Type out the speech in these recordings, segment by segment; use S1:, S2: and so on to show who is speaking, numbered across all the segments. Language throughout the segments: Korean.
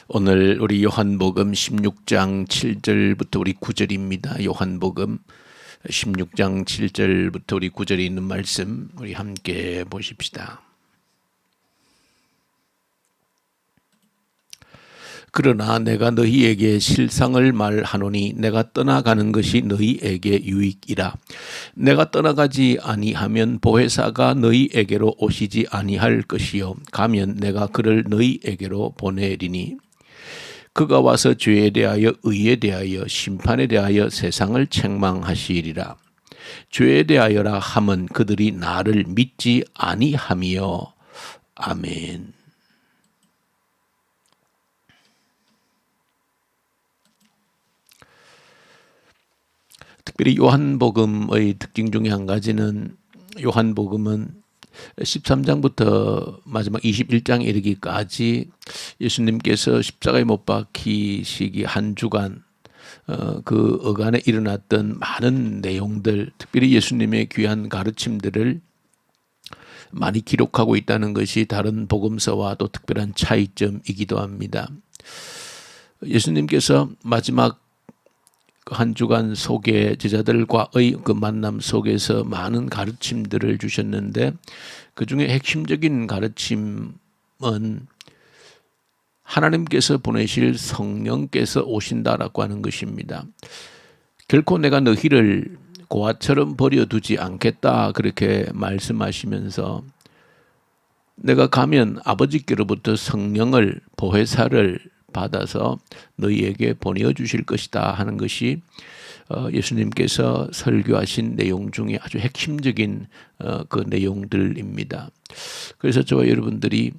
S1: 오늘 우리 요한복음 16장 7절부터 우리 9절입니다. 요한복음 16장 7절부터 우리 9절에 있는 말씀 우리 함께 보십시다. 그러나 내가 너희에게 실상을 말하노니 내가 떠나가는 것이 너희에게 유익이라. 내가 떠나가지 아니하면 보혜사가 너희에게로 오시지 아니할 것이요 가면 내가 그를 너희에게로 보내리니 그가 와서 죄에 대하여 의에 대하여 심판에 대하여 세상을 책망하시리라. 죄에 대하여라 함은 그들이 나를 믿지 아니함이요. 아멘. 특별히 요한복음의 특징 중에 한 가지는 요한복음은 13장부터 마지막 21장에 이르기까지 예수님께서 십자가에 못 박히시기 한 주간 그 어간에 일어났던 많은 내용들, 특별히 예수님의 귀한 가르침들을 많이 기록하고 있다는 것이 다른 복음서와 또 특별한 차이점이기도 합니다. 예수님께서 마지막 한 주간 속에 제자들과의 그 만남 속에서 많은 가르침들을 주셨는데 그 중에 핵심적인 가르침은 하나님께서 보내실 성령께서 오신다라고 하는 것입니다. 결코 내가 너희를 고아처럼 버려두지 않겠다 그렇게 말씀하시면서 내가 가면 아버지께로부터 성령을 보혜사를 받아서 너희에게 보내어 주실 것이다 하는 것이 예수님께서 설교하신 내용 중에 아주 핵심적인 그 내용들입니다. 그래서 저와 여러분들이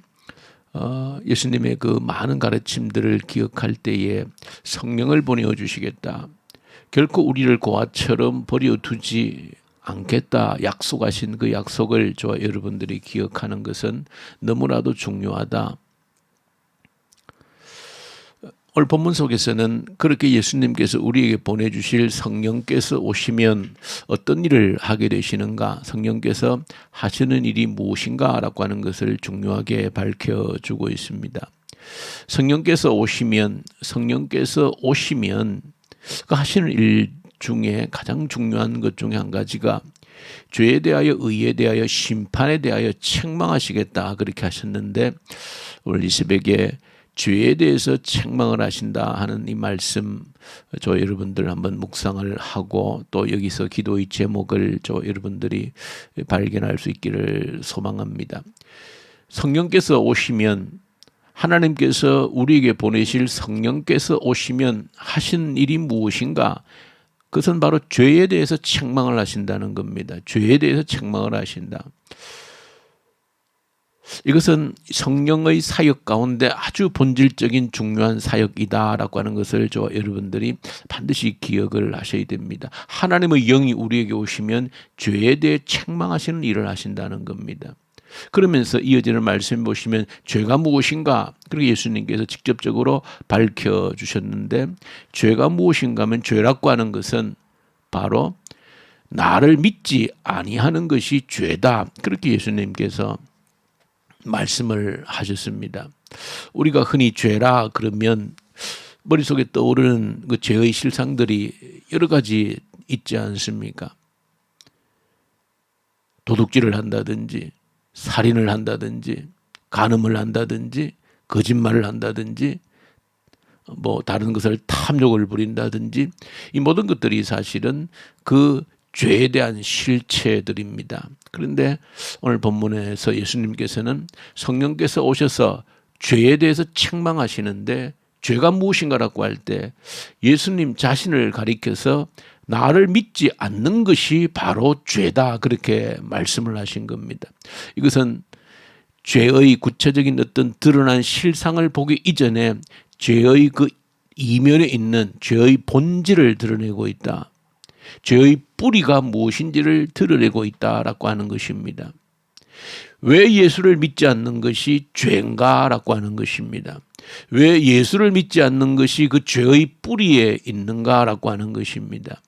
S1: 예수님의 그 많은 가르침들을 기억할 때에 성령을 보내어 주시겠다. 결코 우리를 고아처럼 버려두지 않겠다 약속하신 그 약속을 저와 여러분들이 기억하는 것은 너무나도 중요하다. 오늘 본문 속에서는 그렇게 예수님께서 우리에게 보내주실 성령께서 오시면 어떤 일을 하게 되시는가, 성령께서 하시는 일이 무엇인가 라고 하는 것을 중요하게 밝혀주고 있습니다. 성령께서 오시면 그 하시는 일 중에 가장 중요한 것 중에 한 가지가 죄에 대하여 의에 대하여 심판에 대하여 책망하시겠다 그렇게 하셨는데 오늘 이 새벽에 죄에 대해서 책망을 하신다 하는 이 말씀 저 여러분들 한번 묵상을 하고 또 여기서 기도의 제목을 저 여러분들이 발견할 수 있기를 소망합니다. 성령께서 오시면 하나님께서 우리에게 보내실 성령께서 오시면 하신 일이 무엇인가? 그것은 바로 죄에 대해서 책망을 하신다는 겁니다. 죄에 대해서 책망을 하신다. 이것은 성령의 사역 가운데 아주 본질적인 중요한 사역이다라고 하는 것을 저 여러분들이 반드시 기억을 하셔야 됩니다. 하나님의 영이 우리에게 오시면 죄에 대해 책망하시는 일을 하신다는 겁니다. 그러면서 이어지는 말씀 보시면 죄가 무엇인가? 그리고 예수님께서 직접적으로 밝혀주셨는데 죄가 무엇인가 하면 죄라고 하는 것은 바로 나를 믿지 아니하는 것이 죄다. 그렇게 예수님께서 말씀을 하셨습니다. 우리가 흔히 죄라 그러면 머릿속에 떠오르는 그 죄의 실상들이 여러 가지 있지 않습니까? 도둑질을 한다든지 살인을 한다든지 간음을 한다든지 거짓말을 한다든지 뭐 다른 것을 탐욕을 부린다든지 이 모든 것들이 사실은 그 죄에 대한 실체들입니다. 그런데 오늘 본문에서 예수님께서는 성령께서 오셔서 죄에 대해서 책망하시는데 죄가 무엇인가라고 할 때 예수님 자신을 가리켜서 나를 믿지 않는 것이 바로 죄다 그렇게 말씀을 하신 겁니다. 이것은 죄의 구체적인 어떤 드러난 실상을 보기 이전에 죄의 그 이면에 있는 죄의 본질을 드러내고 있다. 죄의 뿌리가 무엇인지를 드러내고 있다라고 하는 것입니다. 왜 예수를 믿지 않는 것이 죄인가라고 하는 것입니다. 왜 예수를 믿지 않는 것이 그 죄의 뿌리에 있는가라고 하는 것입니다.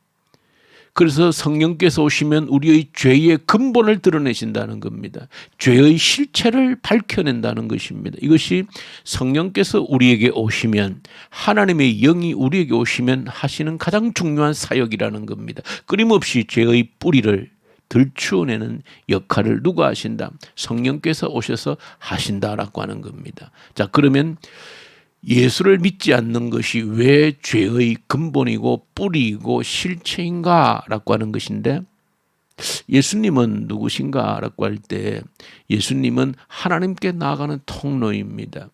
S1: 그래서 성령께서 오시면 우리의 죄의 근본을 드러내신다는 겁니다. 죄의 실체를 밝혀낸다는 것입니다. 이것이 성령께서 우리에게 오시면, 하나님의 영이 우리에게 오시면 하시는 가장 중요한 사역이라는 겁니다. 끊임없이 죄의 뿌리를 들추어내는 역할을 누가 하신다? 성령께서 오셔서 하신다라고 하는 겁니다. 자, 그러면 예수를 믿지 않는 것이 왜 죄의 근본이고 뿌리이고 실체인가라고 하는 것인데, 예수님은 누구신가라고 할 때 예수님은 하나님께 나아가는 통로입니다.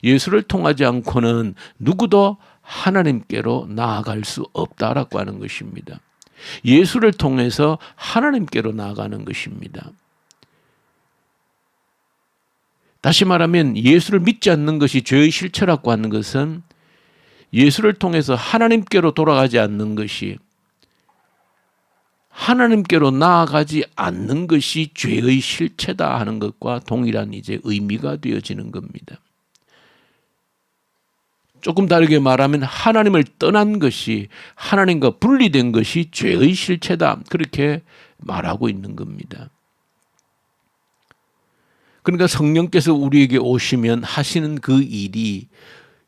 S1: 예수를 통하지 않고는 누구도 하나님께로 나아갈 수 없다라고 하는 것입니다. 예수를 통해서 하나님께로 나아가는 것입니다. 다시 말하면 예수를 믿지 않는 것이 죄의 실체라고 하는 것은 예수를 통해서 하나님께로 돌아가지 않는 것이, 하나님께로 나아가지 않는 것이 죄의 실체다 하는 것과 동일한 이제 의미가 되어지는 겁니다. 조금 다르게 말하면 하나님을 떠난 것이, 하나님과 분리된 것이 죄의 실체다, 그렇게 말하고 있는 겁니다. 그러니까 성령께서 우리에게 오시면 하시는 그 일이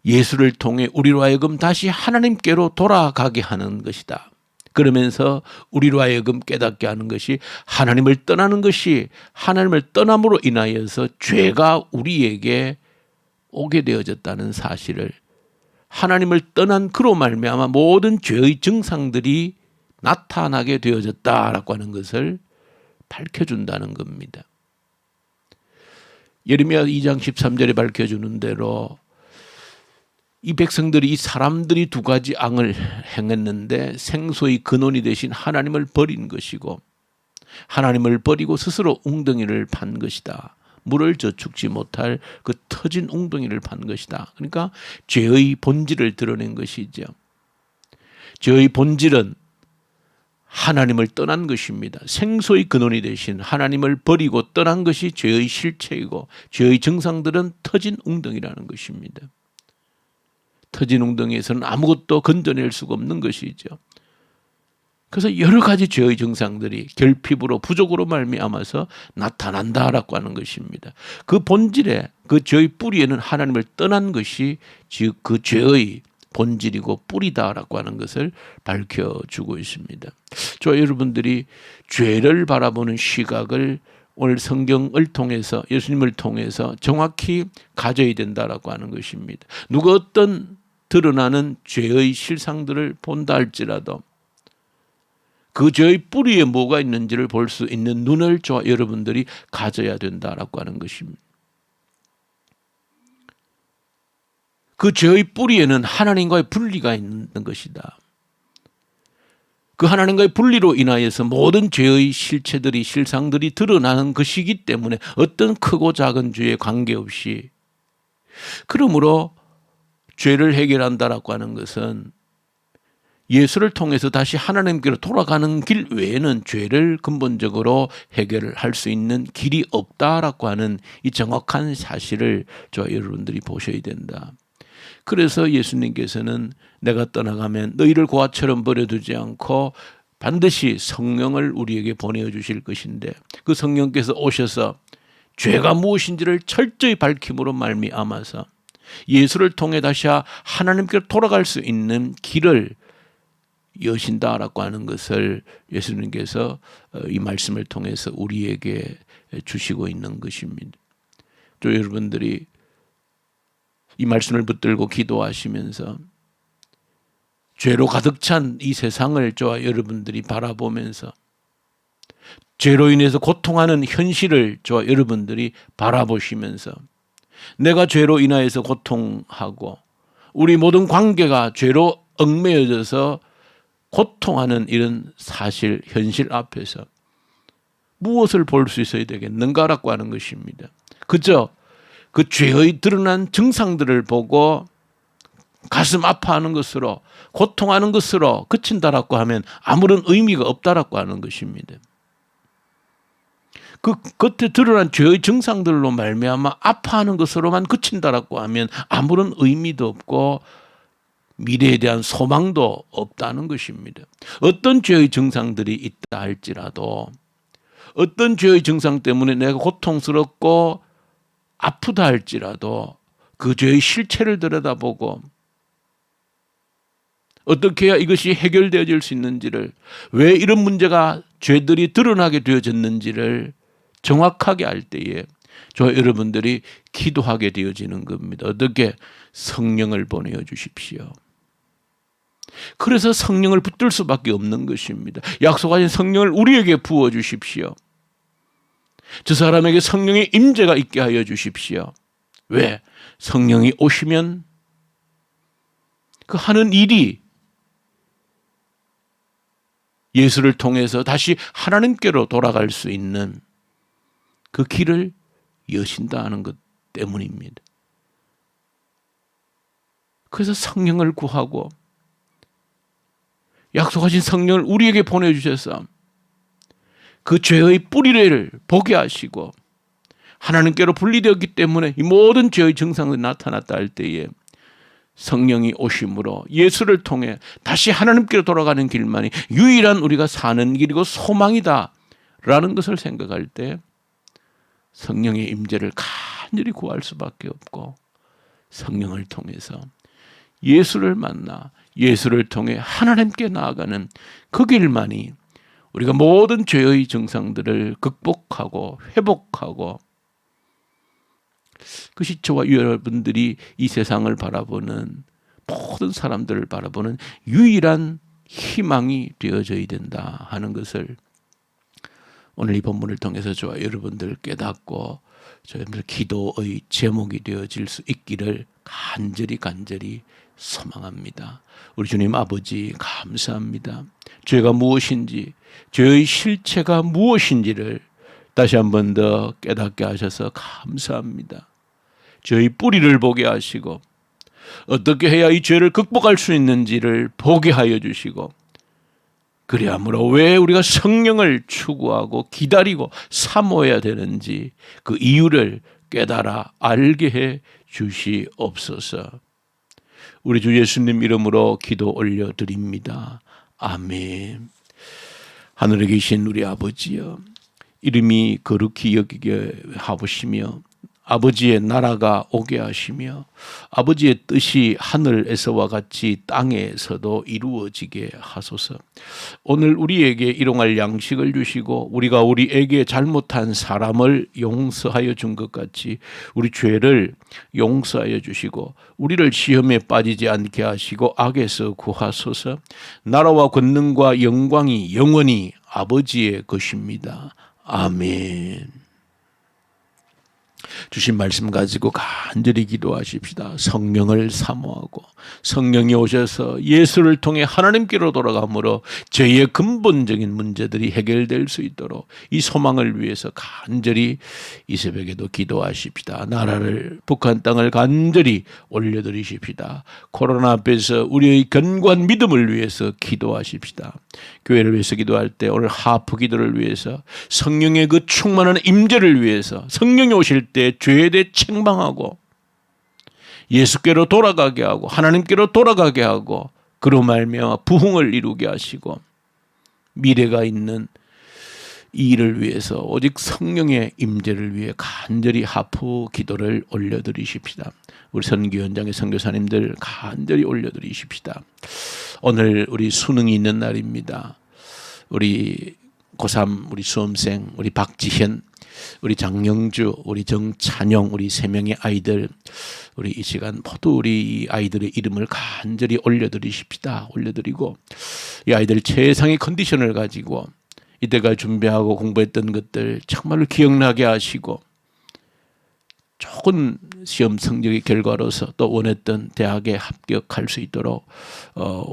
S1: 예수를 통해 우리로 하여금 다시 하나님께로 돌아가게 하는 것이다. 그러면서 우리로 하여금 깨닫게 하는 것이, 하나님을 떠나는 것이, 하나님을 떠남으로 인하여서 죄가 우리에게 오게 되어졌다는 사실을, 하나님을 떠난 그로 말미암아 모든 죄의 증상들이 나타나게 되어졌다라고 하는 것을 밝혀준다는 겁니다. 예레미야 2장 13절에 밝혀주는 대로 이 백성들이, 이 사람들이 두 가지 앙을 행했는데 생소의 근원이 되신 하나님을 버린 것이고, 하나님을 버리고 스스로 웅덩이를 판 것이다. 물을 저축지 못할 그 터진 웅덩이를 판 것이다. 그러니까 죄의 본질을 드러낸 것이죠. 죄의 본질은 하나님을 떠난 것입니다. 생소의 근원이 되신 하나님을 버리고 떠난 것이 죄의 실체이고, 죄의 증상들은 터진 웅덩이라는 것입니다. 터진 웅덩이에서는 아무것도 건져낼 수가 없는 것이죠. 그래서 여러 가지 죄의 증상들이 결핍으로, 부족으로 말미암아서 나타난다라고 하는 것입니다. 그 본질에, 그 죄의 뿌리에는 하나님을 떠난 것이 즉 그 죄의 본질이고 뿌리다라고 하는 것을 밝혀주고 있습니다. 저 여러분들이 죄를 바라보는 시각을 오늘 성경을 통해서, 예수님을 통해서 정확히 가져야 된다라고 하는 것입니다. 누가 어떤 드러나는 죄의 실상들을 본다 할지라도 그 죄의 뿌리에 뭐가 있는지를 볼 수 있는 눈을 저와 여러분들이 가져야 된다라고 하는 것입니다. 그 죄의 뿌리에는 하나님과의 분리가 있는 것이다. 그 하나님과의 분리로 인하여서 모든 죄의 실체들이, 실상들이 드러나는 것이기 때문에 어떤 크고 작은 죄에 관계없이, 그러므로 죄를 해결한다라고 하는 것은 예수를 통해서 다시 하나님께로 돌아가는 길 외에는 죄를 근본적으로 해결을 할 수 있는 길이 없다라고 하는 이 정확한 사실을 저와 여러분들이 보셔야 된다. 그래서 예수님께서는 내가 떠나가면 너희를 고아처럼 버려두지 않고 반드시 성령을 우리에게 보내주실 것인데, 그 성령께서 오셔서 죄가 무엇인지를 철저히 밝힘으로 말미암아서 예수를 통해 다시 하나님께로 돌아갈 수 있는 길을 여신다라고 하는 것을 예수님께서 이 말씀을 통해서 우리에게 주시고 있는 것입니다. 또 여러분들이 이 말씀을 붙들고 기도하시면서 죄로 가득 찬 이 세상을 저와 여러분들이 바라보면서 죄로 인해서 고통하는 현실을 저와 여러분들이 바라보시면서 내가 죄로 인하여서 고통하고 우리 모든 관계가 죄로 얽매여져서 고통하는 이런 사실, 현실 앞에서 무엇을 볼 수 있어야 되겠는가라고 하는 것입니다. 그저 그 죄의 드러난 증상들을 보고 가슴 아파하는 것으로, 고통하는 것으로 그친다라고 하면 아무런 의미가 없다라고 하는 것입니다. 그 겉에 드러난 죄의 증상들로 말미암아 아파하는 것으로만 그친다라고 하면 아무런 의미도 없고 미래에 대한 소망도 없다는 것입니다. 어떤 죄의 증상들이 있다 할지라도, 어떤 죄의 증상 때문에 내가 고통스럽고 아프다 할지라도 그 죄의 실체를 들여다보고 어떻게 해야 이것이 해결되어질 수 있는지를, 왜 이런 문제가, 죄들이 드러나게 되어졌는지를 정확하게 알 때에 저 여러분들이 기도하게 되어지는 겁니다. 어떻게? 성령을 보내어 주십시오. 그래서 성령을 붙들 수밖에 없는 것입니다. 약속하신 성령을 우리에게 부어 주십시오. 저 사람에게 성령의 임재가 있게 하여 주십시오. 왜? 성령이 오시면 그 하는 일이 예수를 통해서 다시 하나님께로 돌아갈 수 있는 그 길을 여신다는 것 때문입니다. 그래서 성령을 구하고 약속하신 성령을 우리에게 보내주셔서 그 죄의 뿌리를 보게 하시고, 하나님께로 분리되었기 때문에 이 모든 죄의 증상이 나타났다 할 때에 성령이 오심으로 예수를 통해 다시 하나님께로 돌아가는 길만이 유일한 우리가 사는 길이고 소망이다 라는 것을 생각할 때 성령의 임재를 간절히 구할 수밖에 없고, 성령을 통해서 예수를 만나 예수를 통해 하나님께 나아가는 그 길만이 우리가 모든 죄의 증상들을 극복하고 회복하고, 그것이 저와 여러분들이 이 세상을 바라보는, 모든 사람들을 바라보는 유일한 희망이 되어져야 된다 하는 것을 오늘 이 본문을 통해서 저와 여러분들 깨닫고 저희들 기도의 제목이 되어질 수 있기를 간절히 소망합니다. 우리 주님 아버지 감사합니다. 죄가 무엇인지, 죄의 실체가 무엇인지를 다시 한 번 더 깨닫게 하셔서 감사합니다. 죄의 뿌리를 보게 하시고 어떻게 해야 이 죄를 극복할 수 있는지를 보게 하여 주시고, 그리함으로 왜 우리가 성령을 추구하고 기다리고 사모해야 되는지 그 이유를 깨달아 알게 해 주시옵소서. 우리 주 예수님 이름으로 기도 올려드립니다. 아멘. 하늘에 계신 우리 아버지여, 이름이 거룩히 여기게 하시며 아버지의 나라가 오게 하시며 아버지의 뜻이 하늘에서와 같이 땅에서도 이루어지게 하소서. 오늘 우리에게 일용할 양식을 주시고 우리가 우리에게 잘못한 사람을 용서하여 준 것 같이 우리 죄를 용서하여 주시고 우리를 시험에 빠지지 않게 하시고 악에서 구하소서. 나라와 권능과 영광이 영원히 아버지의 것입니다. 아멘. 주신 말씀 가지고 간절히 기도하십시다. 성령을 사모하고 성령이 오셔서 예수를 통해 하나님께로 돌아감으로 죄의 근본적인 문제들이 해결될 수 있도록 이 소망을 위해서 간절히 이 새벽에도 기도하십시다. 나라를, 북한 땅을 간절히 올려드리십시다. 코로나 앞에서 우리의 견고한 믿음을 위해서 기도하십시다. 교회를 위해서 기도할 때 오늘 하프 기도를 위해서 성령의 그 충만한 임재를 위해서 성령이 오실 때 죄에 대해 책망하고 예수께로 돌아가게 하고 하나님께로 돌아가게 하고 그로 말미암아 부흥을 이루게 하시고 미래가 있는 이 일을 위해서 오직 성령의 임재를 위해 간절히 하프 기도를 올려드리십시다. 우리 선교현장의 선교사님들 간절히 올려드리십시다. 오늘 우리 수능이 있는 날입니다. 우리 고3 우리 수험생 우리 박지현, 우리 장영주, 우리 정찬용, 우리 3명의 아이들, 우리 이 시간 모두 우리 아이들의 이름을 간절히 올려드리십시다. 올려드리고 이 아이들 최상의 컨디션을 가지고 이때까지 준비하고 공부했던 것들 정말로 기억나게 하시고 좋은 시험 성적의 결과로서 또 원했던 대학에 합격할 수 있도록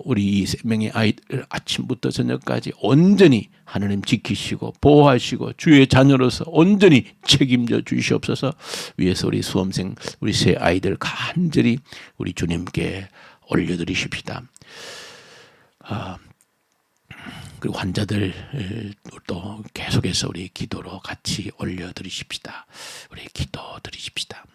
S1: 우리 이 3명의 아이들 아침부터 저녁까지 온전히 하나님 지키시고 보호하시고 주의 자녀로서 온전히 책임져 주시옵소서. 위에서 우리 수험생 우리 세 아이들 간절히 우리 주님께 올려드리십시다. 그리고 환자들 또 계속해서 우리 기도로 같이 올려드리십시다. 우리 기도 드리십시다.